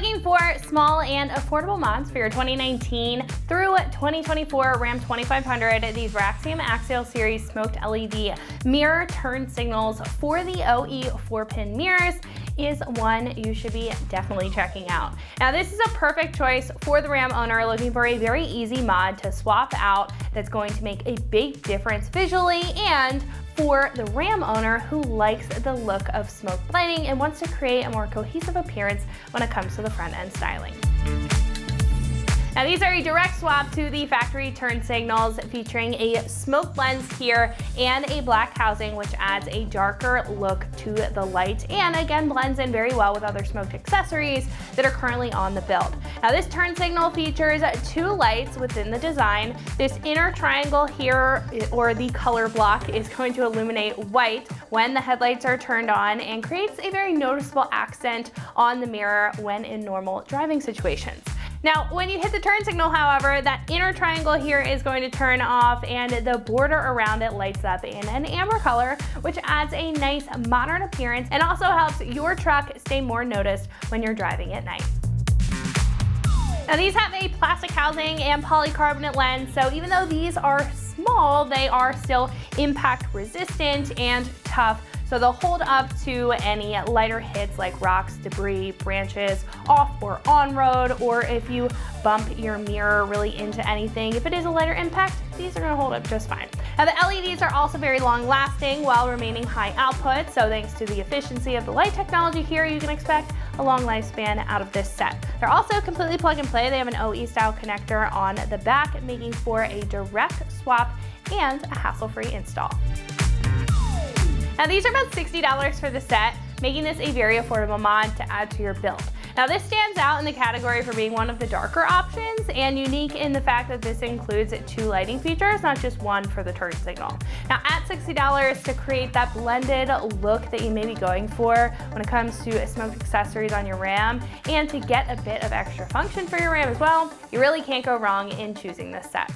looking for small and affordable mods for your 2019 through 2024 Ram 2500, these Raxiom Axial Series smoked LED mirror turn signals for the OE 4-pin mirrors is one you should be definitely checking out. Now this is a perfect choice for the Ram owner looking for a very easy mod to swap out that's going to make a big difference visually, and for the Ram owner who likes the look of smoked lighting and wants to create a more cohesive appearance when it comes to the front end styling. Now these are a direct swap to the factory turn signals featuring a smoke lens here and a black housing, which adds a darker look to the light and again blends in very well with other smoked accessories that are currently on the build. Now this turn signal features two lights within the design. This inner triangle here, or the color block, is going to illuminate white when the headlights are turned on and creates a very noticeable accent on the mirror when in normal driving situations. Now, when you hit the turn signal, however, that inner triangle here is going to turn off and the border around it lights up in an amber color, which adds a nice modern appearance and also helps your truck stay more noticed when you're driving at night. Now these have a plastic housing and polycarbonate lens, so even though these are small, they are still impact resistant and tough. So they'll hold up to any lighter hits like rocks, debris, branches, off or on road, or if you bump your mirror really into anything. If it is a lighter impact, these are gonna hold up just fine. Now the LEDs are also very long lasting while remaining high output. So thanks to the efficiency of the light technology here, you can expect a long lifespan out of this set. They're also completely plug and play. They have an OE style connector on the back, making for a direct swap and a hassle-free install. Now these are about $60 for the set, making this a very affordable mod to add to your build. Now this stands out in the category for being one of the darker options and unique in the fact that this includes two lighting features, not just one for the turn signal. Now at $60 to create that blended look that you may be going for when it comes to smoked accessories on your Ram, and to get a bit of extra function for your Ram as well, you really can't go wrong in choosing this set.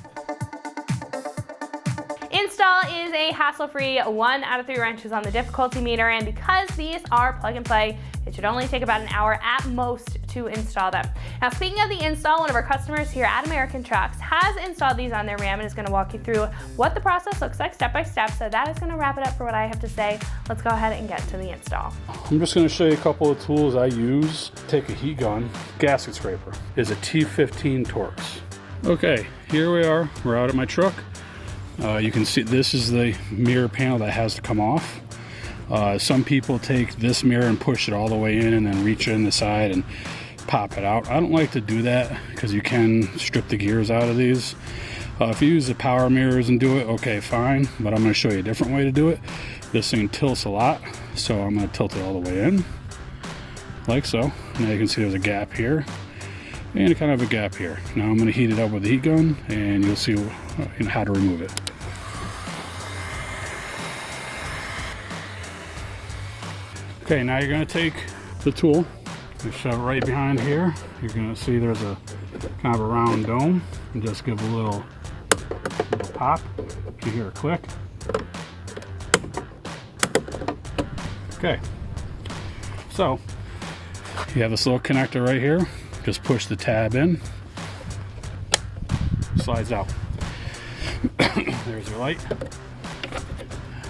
Install is a hassle-free 1 out of 3 wrenches on the difficulty meter, and because these are plug and play, it should only take about an hour at most to install them. Now speaking of the install, one of our customers here at AmericanTrucks has installed these on their Ram and is going to walk you through what the process looks like step by step. So that is going to wrap it up for what I have to say. Let's go ahead and get to the install. I'm just going to show you a couple of tools I use. Take a heat gun. Gasket scraper is a T15 Torx. Okay, here we are. We're out at my truck. You can see this is the mirror panel that has to come off. Some people take this mirror and push it all the way in and then reach in the side and pop it out. I don't like to do that because you can strip the gears out of these. If you use the power mirrors and do it, okay, fine, but I'm going to show you a different way to do it. This thing tilts a lot, so I'm going to tilt it all the way in, like so. Now you can see there's a gap here and kind of a gap here. Now I'm going to heat it up with the heat gun and you'll see how to remove it. Okay, now you're going to take the tool and shove it right behind here. You're going to see there's a kind of a round dome, and just give a little pop. You hear a click. Okay, so you have this little connector right here. Just push the tab in, slides out. There's your light.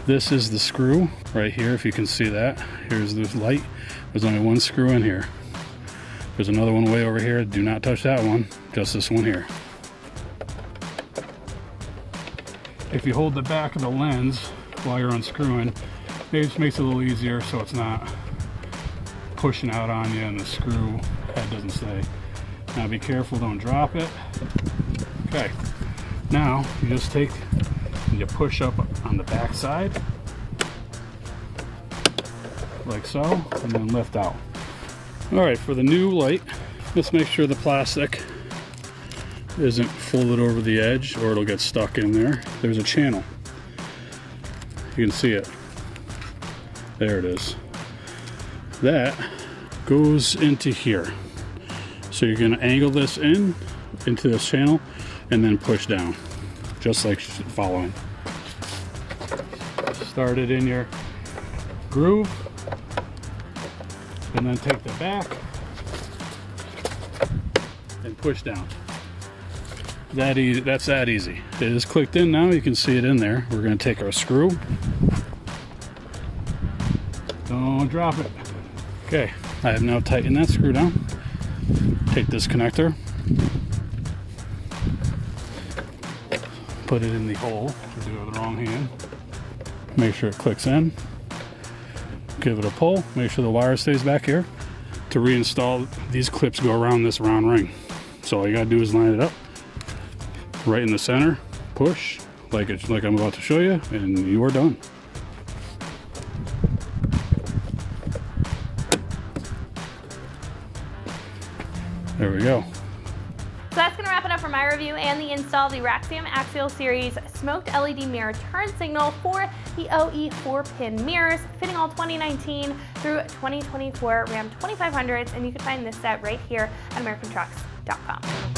This is the screw right here, if you can see that. Here's the light. There's only one screw in here. There's another one way over here. Do not touch that one, just this one here. If you hold the back of the lens while you're unscrewing, it just makes it a little easier so it's not pushing out on you and the screw head doesn't stay. Now be careful, don't drop it. Okay, now you just take and you push up on the back side like so, and then lift out. All right, for the new light, let's make sure the plastic isn't folded over the edge or it'll get stuck in there. There's a channel. You can see it. There it is. That goes into here. So you're going to angle this in into this channel and then push down, just like following. Start it in your groove and then take the back and push down. That easy. That's that easy. It is clicked in now. You can see it in there. We're going to take our screw. Don't drop it. Okay, I have now tightened that screw down. Take this connector, put it in the hole. I do it with the wrong hand. Make sure it clicks in. Give it a pull. Make sure the wire stays back here. To reinstall, these clips go around this round ring. So all you gotta do is line it up right in the center. Push like I'm about to show you, and you are done. There we go. So that's going to wrap it up for my review and the install of the Raxiom Axial Series smoked LED mirror turn signal for the OE 4-pin mirrors, fitting all 2019 through 2024 Ram 2500s, and you can find this set right here at AmericanTrucks.com.